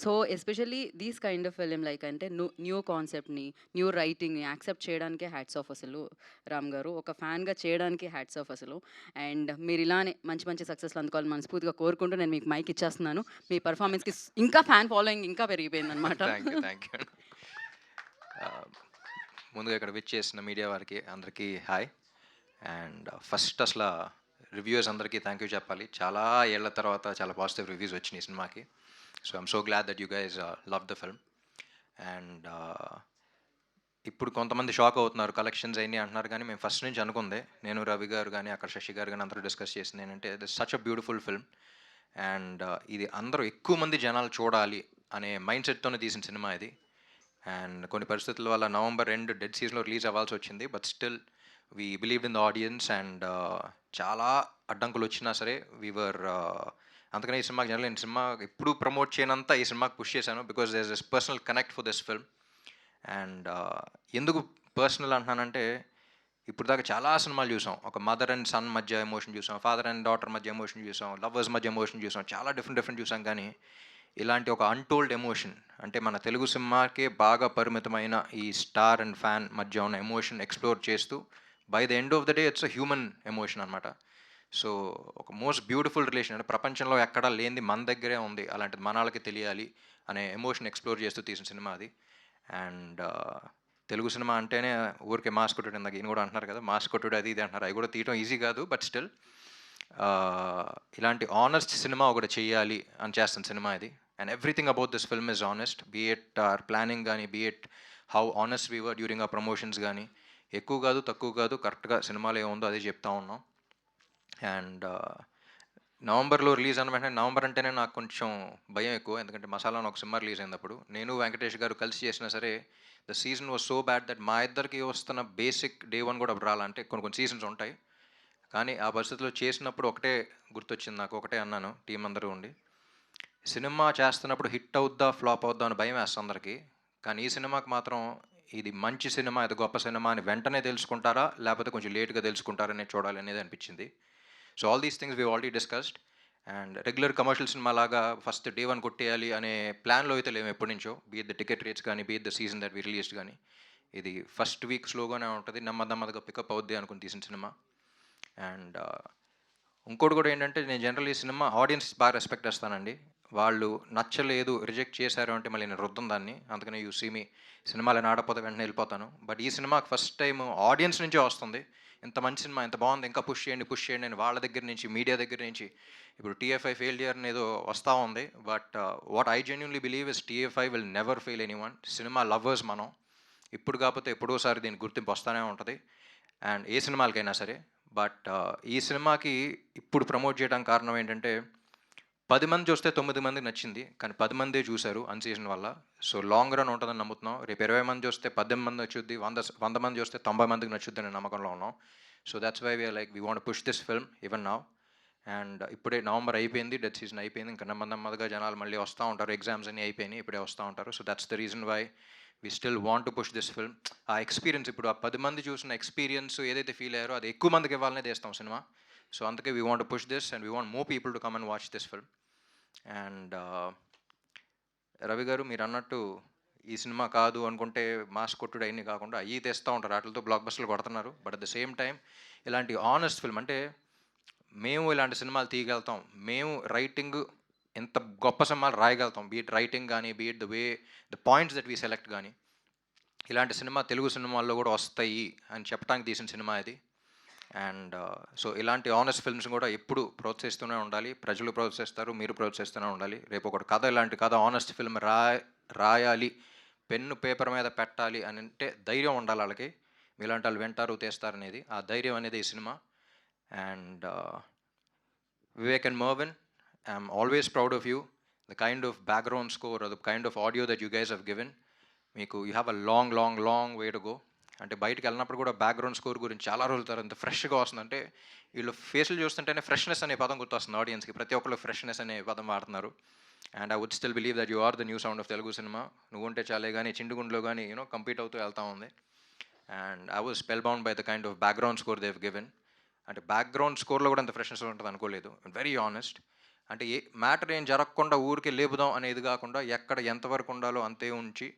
So, especially these kind of film like అంటే new కాన్సెప్ట్‌ని, new రైటింగ్‌ని accept చేయడానికే hats off అసలు రామ్ గారు. ఒక ఫ్యాన్‌గా చేయడానికి హ్యాట్స్ ఆఫ్ అసలు. అండ్ మీరిలానే మంచి మంచి సక్సెస్‌లు అందుకోవాలని మనస్ఫూర్తిగా కోరుకుంటూ నేను మీకు మైక్ ఇచ్చేస్తున్నాను. మీ పెర్ఫార్మన్స్‌కి ఇంకా ఫ్యాన్ ఫాలోయింగ్ ఇంకా పెరిగిపోయిందనమాట. థ్యాంక్ యూ అండి. ఆహ్, ముందుగా ఇక్కడ విచ్చేసిన మీడియా వారికి అందరికీ హాయ్. అండ్ ఫస్ట్ అసల రివ్యూయర్స్ అందరికీ థ్యాంక్ యూ చెప్పాలి. చాలా ఏళ్ల తర్వాత చాలా పాజిటివ్ రివ్యూస్ వచ్చినాయి ఈ సినిమాకి. So I'm so glad that you guys love the film. And ఇప్పుడు కొంతమంది షాక్ అవుతున్నారు, కలెక్షన్స్ అయినాయి అంటున్నారు, కానీ మేము ఫస్ట్ నుంచి అనుకుందే, నేను రవి గారు కానీ అక్కడ శశి గారు కానీ అందరూ డిస్కస్ చేసింది ఏంటంటే this such a beautiful film. And ఇది అందరూ ఎక్కువ మంది జనాలు చూడాలి అనే మైండ్ సెట్తోనే తీసిన సినిమా ఇది. అండ్ కొన్ని పరిస్థితుల వల్ల నవంబర్ 2 డెడ్ సీజన్లో రిలీజ్ అవ్వాల్సి వచ్చింది. But still we believed in the audience. And చాలా అడ్డంకులు వచ్చినా సరే వీవర్ అందుకనే ఈ సినిమాకి జనరల్ నేను సినిమా ఎప్పుడు ప్రమోట్ చేయనంత ఈ సినిమాకి పుష్ చేశాను, because there is this personal connect for this film. And ఎందుకు పర్సనల్ అంటున్నానంటే, ఇప్పుడు దాకా చాలా సినిమాలు చూసాం. ఒక మదర్ అండ్ సన్ మధ్య ఎమోషన్ చూసాం, ఫాదర్ అండ్ డాటర్ మధ్య ఎమోషన్ చూసాం, లవర్స్ మధ్య ఎమోషన్ చూసాం, చాలా డిఫరెంట్ డిఫరెంట్ చూసాం. కానీ ఇలాంటి ఒక అన్టోల్డ్ ఎమోషన్, అంటే మన తెలుగు సినిమాకే బాగా పరిమితమైన ఈ స్టార్ అండ్ ఫ్యాన్ మధ్య ఉన్న ఎమోషన్ ఎక్స్ప్లోర్ చేస్తూ by the end of the day it's a human emotion అనమాట. సో ఒక మోస్ట్ బ్యూటిఫుల్ రిలేషన్, అంటే ప్రపంచంలో ఎక్కడా లేనిది మన దగ్గరే ఉంది, అలాంటిది మనాళ్ళకి తెలియాలి అనే ఎమోషన్ ఎక్స్ప్లోర్ చేస్తూ తీసిన సినిమా అది. అండ్ తెలుగు సినిమా అంటేనే ఊరికే మాస్ కొట్టుడు, ఇందాక ఈయన కూడా అంటున్నారు కదా మాస్ కొట్టుడు అది ఇది అంటున్నారు, అవి కూడా తీయటం ఈజీ కాదు. బట్ స్టిల్ ఇలాంటి ఆనెస్ట్ సినిమా ఒకటి చెయ్యాలి అని చేస్తున్న సినిమా ఇది. And everything about this film is honest, be it our planning కానీ, be it how honest we were during ఆ ప్రమోషన్స్ కానీ. ఎక్కువ కాదు తక్కువ కాదు, కరెక్ట్గా సినిమాలో ఏముందో అదే చెప్తా ఉన్నాం. అండ్ నవంబర్లో రిలీజ్ అన్న వెంటనే, నవంబర్ అంటేనే నాకు కొంచెం భయం ఎక్కువ, ఎందుకంటే మసాలా అని ఒక సినిమా రిలీజ్ అయినప్పుడు నేను వెంకటేష్ గారు కలిసి చేసినా సరే the season was so bad that మా ఇద్దరికి వస్తున్న బేసిక్ డే వన్ కూడా అప్పుడు రాలంటే కొన్ని కొన్ని సీజన్స్ ఉంటాయి. కానీ ఆ పరిస్థితిలో చేసినప్పుడు ఒకటే గుర్తొచ్చింది నాకు, ఒకటే అన్నాను టీం అందరూ ఉండి, సినిమా చేస్తున్నప్పుడు హిట్ అవుద్దా ఫ్లాప్ అవుద్దా అని భయం వేస్తుంది అందరికీ, కానీ ఈ సినిమాకి మాత్రం ఇది మంచి సినిమా, ఇది గొప్ప సినిమా అని వెంటనే తెలుసుకుంటారా లేకపోతే కొంచెం లేట్గా తెలుసుకుంటారా అనేది చూడాలి అనేది అనిపించింది. So all these things we already discussed. And regular commercial cinema లాగా ఫస్ట్ డే వన్ కొట్టేయాలి అనే ప్లాన్లో అయితే లేము ఎప్పటి నుంచో, బీట్ ద టికెట్ రేట్స్ కానీ, beat the season that we released కానీ. ఇది ఫస్ట్ వీక్ స్లోగానే ఉంటుంది, నెమ్మదిగా పికప్ అవుద్ది అనుకుని తీసిన సినిమా. అండ్ ఇంకోటి కూడా ఏంటంటే, నేను జనరల్ ఈ సినిమా ఆడియన్స్ బాగా రెస్పెక్ట్ చేస్తానండి. వాళ్ళు నచ్చలేదు, రిజెక్ట్ చేశారు అంటే మళ్ళీ నేను రుద్దం దాన్ని, అందుకనే యూ సీ మీ సినిమాలు నేను ఆడకపోతే వెంటనే వెళ్ళిపోతాను. బట్ ఈ సినిమాకి ఫస్ట్ టైం ఆడియన్స్ నుంచే వస్తుంది, ఇంత మంచి సినిమా ఇంత బాగుంది ఇంకా పుష్ చేయండి అని వాళ్ళ దగ్గర నుంచి, మీడియా దగ్గర నుంచి. ఇప్పుడు టీఎఫ్ఐ ఫెయిల్యూర్ ఏదో వస్తూ ఉంది, but what I genuinely believe is TFI will never fail any one. Cinema lovers మనం, ఇప్పుడు కాకపోతే ఎప్పుడోసారి దీనికి గుర్తింపు వస్తూనే ఉంటుంది, అండ్ ఏ సినిమాలకైనా సరే. బట్ ఈ సినిమాకి ఇప్పుడు ప్రమోట్ చేయడానికి కారణం ఏంటంటే, 10 మంది చూస్తే 9 మందికి నచ్చింది, కానీ 10 మందే చూశారు అన్సీజన్ వల్ల. సో లాంగ్ రన్ ఉంటుందని నమ్ముతున్నాం. రేపు 20 మంది చూస్తే 18 మంది నచ్చుద్ది, 100 మంది చూస్తే 90 మందికి నచ్చుద్ది అనే నమ్మకంలో ఉన్నాం. So that's why we're like we want push this film even now. And ఇప్పుడే నవంబర్ అయిపోయింది, డెడ్ సీజన్ అయిపోయింది, ఇంకా నెమ్మదిగా జనాలు మళ్ళీ వస్తూ ఉంటారు, ఎగ్జామ్స్ అన్నీ అయిపోయినాయి, ఇప్పుడే వస్తూ ఉంటారు. So that's the reason why we still want to push this film. ఆ ఎక్స్పీరియన్స్, ఇప్పుడు ఆ 10 మంది చూసిన ఎక్స్పీరియన్స్ ఏదైతే ఫీల్ అయ్యారో అది ఎక్కువ మందికి ఇవ్వాలనే తీస్తాం సినిమా. సో అందుకే we want to push this and we want more people to come and watch this film. And Ravi గారు మీరు అన్నట్టు ఈ సినిమా కాదు అనుకుంటే మాస్ కొట్టుడు అన్నీ కాకుండా అయ్యి తెస్తూ ఉంటారు, వాటితో బ్లాక్ బస్టర్లు కొడుతున్నారు. But at the same time ఇలాంటి ఆనెస్ట్ ఫిల్మ్ అంటే, మేము ఇలాంటి సినిమాలు తీయగలుగుతాం, మేము రైటింగ్ ఎంత గొప్ప సినిమాలు రాయగలుగుతాం, బీట్ రైటింగ్ కానీ, beat the way the points that we select కానీ, ఇలాంటి సినిమా తెలుగు సినిమాల్లో కూడా వస్తాయి అని చెప్పడానికి తీసిన సినిమా ఇది. అండ్ సో ఇలాంటి ఆనెస్ట్ ఫిల్మ్స్ కూడా ఎప్పుడు ప్రోత్సహిస్తూనే ఉండాలి, ప్రజలు ప్రోత్సహిస్తారు, మీరు ప్రోత్సహిస్తూనే ఉండాలి. రేపు ఒకటి కథ, ఇలాంటి కథ ఆనెస్ట్ ఫిల్మ్ రాయాలి, పెన్ను పేపర్ మీద పెట్టాలి అని అంటే ధైర్యం ఉండాలి వాళ్ళకి, మీలాంటి వాళ్ళు వింటారు తీస్తారు అనేది, ఆ ధైర్యం అనేది ఈ సినిమా. And Vivek and Marvin, I'm always proud of you, the kind of background score, the kind of audio that you guys have given. మీకు you have a long way to go. అంటే బయటకు వెళ్ళినప్పుడు కూడా బ్యాక్గ్రౌండ్ స్కోర్ గురించి చాలా రోజుల తర్వాత ఇంత ఫ్రెష్గా వస్తుందంటే, వీళ్ళు ఫేసులు చూస్తుంటేనే ఫ్రెష్నెస్ అనే పదం గుర్తొస్తుంది ఆడియన్స్కి, ప్రతి ఒక్కళ్ళు ఫ్రెష్నెస్ అనే పదం వాడుతున్నారు. And I would still believe that you are the new sound of Telugu cinema. నువ్వుంటే చాలే కానీ చిండుగుండ్లో కానీ కంపీట్ అవుతూ వెళ్తా ఉంది. And I was spellbound by the kind of background score Dev given. అంటే బ్యాక్గ్రౌండ్ స్కోర్లో కూడా అంత ఫ్రెష్నెస్ ఉంటుంది అనుకోలేదు, వెరీ ఆనెస్ట్. అంటే మ్యాటర్ ఏం జరగకుండా ఊరికే లేపుదాం అనేది కాకుండా ఎక్కడ ఎంతవరకు ఉండాలో అంతే ఉంచి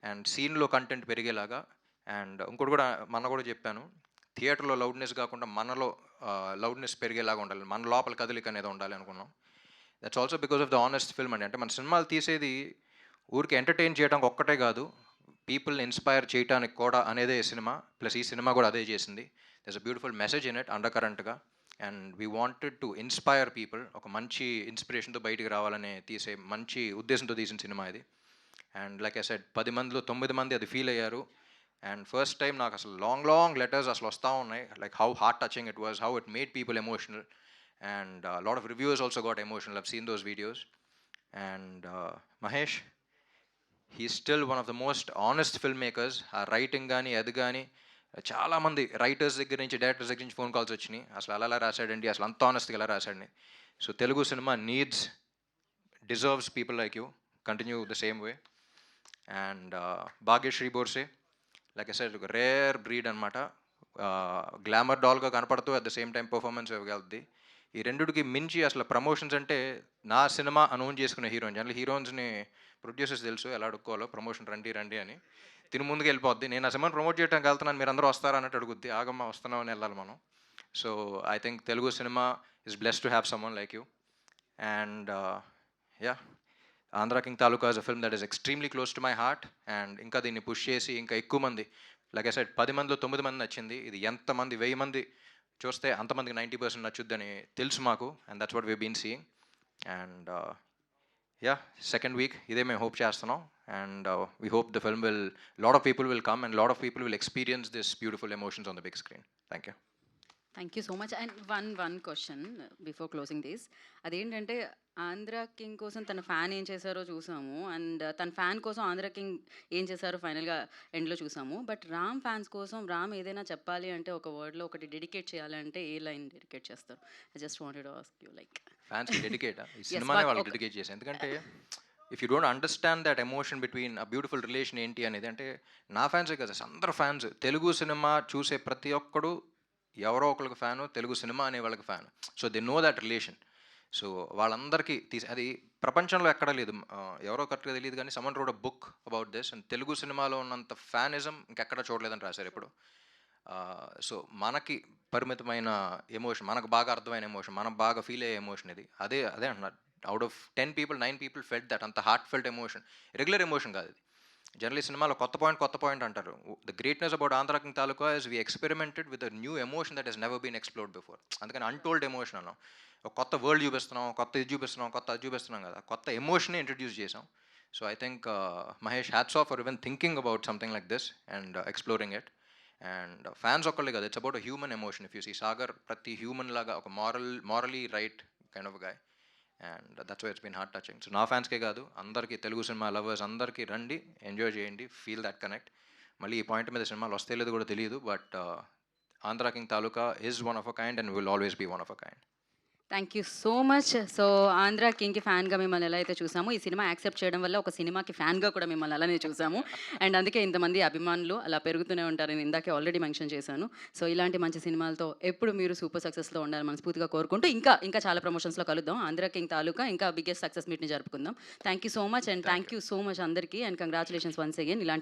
అండ్ సీన్‌లో కంటెంట్ పెరిగేలాగా అండ్ ఇంకోటి కూడా కూడా చెప్పాను. థియేటర్‌లో లౌడ్‌నెస్ కాకుండా మనలో లౌడ్‌నెస్ పెరిగేలాగా ఉండాలి. మన లోపల కదలిక అనేది ఉండాలి అనుకున్నాం. That's also because of the honest film అండి. అంటే మన సినిమాలు తీసేది ఊరికే ఎంటర్‌టైన్ చేయడానికి ఒక్కటే కాదు. పీపుల్‌ని ఇన్‌స్పైర్ చేయటానికి కూడా అనేదే ఈ సినిమా. ప్లస్ ఈ సినిమా కూడా అదే చేసింది. There's a beautiful message in it అండర్ కరెంట్‌గా. And we wanted to inspire people. ఒక మంచి ఇన్‌స్పిరేషన్‌తో బయటికి రావాలని తీసే మంచి ఉద్దేశంతో తీసిన సినిమా ఇది. అండ్ లైక్ ఐ సెడ్ 10 మందిలో 9 మంది అది ఫీల్ అయ్యారు. అండ్ ఫస్ట్ టైం నాకు అసలు లాంగ్ లెటర్స్ అసలు వస్తా ఉన్నాయి. Like how heart touching it was, how it made people emotional. And lot of reviewers also got emotional. I've seen those videos. And Mahesh, he's still one of the most honest film makers. ఆ writing కానీ అది కానీ చాలామంది writers దగ్గర నుంచి directors దగ్గర నుంచి phone calls వచ్చినాయి. అసలు అలా రాశాడండి, అసలు అంత ఆనెస్ట్గా ఎలా రాశాడని. So Telugu cinema needs, deserves people like you. Continue the same way. And Bhagyashri Borse, like I said, ఒక రేర్ బ్రీడ్ అనమాట. గ్లామర్ డాల్గా కనపడుతూ at the same time performance ఇవ్వగలది. ఈ రెండుకి మించి అసలు ప్రమోషన్స్ అంటే నా సినిమా అనౌన్స్ చేసుకునే హీరోయిన్. జనరల్ హీరోయిన్స్ని ప్రొడ్యూసర్స్ తెలుసు ఎలా అడుక్కోవాలో, ప్రమోషన్ రండి రండి అని. తిని ముందుకు వెళ్ళిపోద్ది. నేను ఆ సినిమాని ప్రమోట్ చేయడానికి వెళ్తున్నాను, మీరు అందరూ వస్తారా అన్నట్టు అడుగుద్ది. ఆగమ్మ వస్తున్నాం అని వెళ్ళాలి మనం. So I think Telugu cinema is blessed to have someone like you. And yeah, Andhra King Taluka is a film that is extremely close to my heart. And ఇంకా దీన్ని పుష్ చేసి ఇంకా ఎక్కువ మంది, లైక్ ఐ సెడ్, 10 మందిలో 9 మంది నచ్చింది. ఇది ఎంతమంది 1000 మంది చూస్తే అంతమందికి 90% నచ్చుద్దని తెలుసు మాకు. And that's what we been seeing. And yeah, second week ఇదే మేము హోప్ చేస్తున్నాం. And we hope the film will, lot of people will come and lot of people will experience this beautiful emotions on the big screen. Thank you. Thank you so much. And one question before closing this. అదేంటంటే Andhra king కోసం తన fan ఏం చేశారో చూసాము, and తన fan కోసం Andhra king ఏం చేశారో ఫైనల్గా ఎండ్లో చూసాము. బట్ రామ్ ఫ్యాన్స్ కోసం రామ్ ఏదైనా చెప్పాలి అంటే ఒక వర్డ్లో ఒకటి డెడికేట్ చేయాలంటే ఏ లైన్ డెడికేట్ చేస్తారు? I just wanted to ask you like. ఫ్యాన్స్కి డెడికేటా? ఈ సినిమానే వాళ్ళకి డెడికేట్ చేశాను. ఎందుకంటే if you don't understand that emotion between a beautiful relation ఏంటి అనేది, అంటే నా ఫ్యాన్సే కదా, అందరు ఫ్యాన్స్, తెలుగు సినిమా చూసే ప్రతి ఒక్కడు ఎవరో ఒకరికి ఫ్యాను, తెలుగు సినిమా అనే వాళ్ళకి fan. So they know that relation. So వాళ్ళందరికీ అది ప్రపంచంలో ఎక్కడా లేదు. ఎవరో కరెక్ట్గా తెలియదు కానీ someone road a book about this. And Telugu సినిమాలో ఉన్నంత ఫ్యానిజం ఇంకెక్కడ చూడలేదని రాశారు ఇప్పుడు. సో మనకి పరిమితమైన ఎమోషన్, మనకు బాగా అర్థమైన ఎమోషన్, మనం బాగా ఫీల్ అయ్యే ఎమోషన్ ఇది. అదే అదే అంటున్నారు. Out of 10 people 9 people felt that. అంత heart felt emotion, regular emotion కాదు ఇది. జనరల్లీ సినిమాలో కొత్త పాయింట్ అంటారు. The greatness about Andhra King Taluka is we experimented with a new emotion that he's never been explored before. అందుకని అన్టోల్డ్ ఎమోషన్ అన్నాం. ఒక కొత్త వరల్డ్ చూపిస్తున్నాం, కొత్త ఇది చూపిస్తున్నాం, కొత్త అది చూపిస్తున్నాం కదా, కొత్త ఎమోషన్ని ఇంట్రడ్యూస్ చేసాం. So I think Mahesh, hats off for even thinking about something like this and exploring it. And fans ఒక్కళ్ళే కదా, it's about a human emotion. If you see Sagar, ప్రతి హ్యూమన్ లాగా ఒక morally right kind of guy. And that's why it's been heart touching. So నా ఫ్యాన్స్కే కాదు, అందరికీ, Telugu cinema lovers అందరికీ రండి, ఎంజాయ్ చేయండి, ఫీల్ దట్ కనెక్ట్. మళ్ళీ ఈ పాయింట్ మీద సినిమాలు వస్తే లేదు కూడా తెలియదు, but Andhra King Taluka is one of a kind and will always be one of a kind. Thank you so much. So Andhra కింగ్కి ఫ్యాన్గా మిమ్మల్ని ఎలా అయితే చూసామో, ఈ సినిమా యాక్సెప్ట్ చేయడం వల్ల ఒక సినిమాకి ఫ్యాన్గా కూడా మిమ్మల్ని అలానే చూసాము. అండ్ అందుకే ఇంతమంది అభిమానులు అలా పెరుగుతూనే ఉంటారని ఇందాకే ఆల్రెడీ మెన్షన్ చేశాను. సో ఇలాంటి మంచి సినిమాలతో ఎప్పుడు మీరు సూపర్ సక్సెస్లో ఉండాలని మనస్ఫూర్తిగా కోరుకుంటూ, ఇంకా చాలా ప్రమోషన్స్లో కలుద్దాం. ఆంధ్ర కింగ్ తాలూకా ఇంకా బిగ్గెస్ట్ సక్సెస్ మీట్ని జరుపుకుందాం. Thank you so much. And thank you so much అందరికీ. And congratulations once again. ఇలాంటి